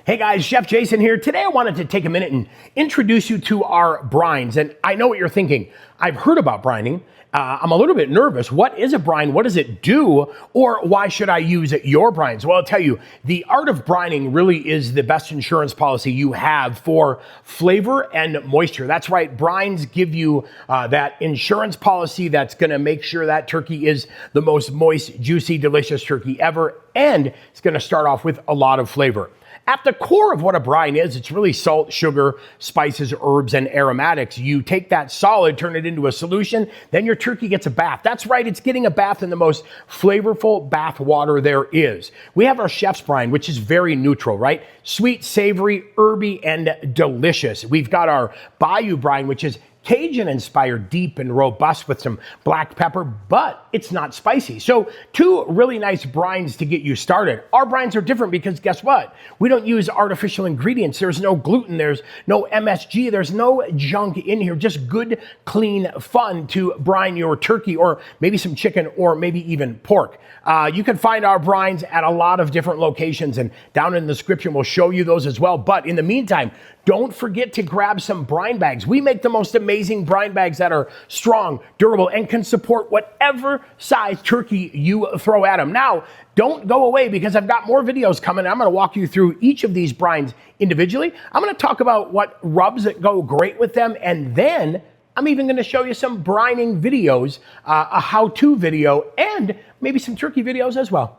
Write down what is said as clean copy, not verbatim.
Hey guys, Chef Jason here. Today I wanted to take a minute and introduce you to our brines. And I know what you're thinking. I've heard about brining. I'm a little bit nervous. What is a brine? What does it do? Or why should I use your brines? Well, I'll tell you, the art of brining really is the best insurance policy you have for flavor and moisture. That's right. Brines give you that insurance policy that's going to make sure that turkey is the most moist, juicy, delicious turkey ever. And it's going to start off with a lot of flavor. At the core of what a brine is, it's really salt, sugar, spices, herbs, and aromatics. You take that solid, turn it into a solution, then your turkey gets a bath. That's right, it's getting a bath in the most flavorful bath water there is. We have our chef's brine, which is very neutral, right? Sweet, savory, herby, and delicious. We've got our Bayou brine, which is Cajun-inspired, deep and robust with some black pepper, but it's not spicy. So two really nice brines to get you started. Our brines are different because guess what? We don't use artificial ingredients. There's no gluten. There's no MSG. There's no junk in here. Just good, clean fun to brine your turkey or maybe some chicken or maybe even pork. You can find our brines at a lot of different locations, and down in the description we'll show you those as well. But in the meantime, don't forget to grab some brine bags. We make the most amazing brine bags that are strong, durable, and can support whatever size turkey you throw at them. Now, don't go away because I've got more videos coming. I'm going to walk you through each of these brines individually. I'm going to talk about what rubs that go great with them, and then I'm even going to show you some brining videos, a how-to video, and maybe some turkey videos as well.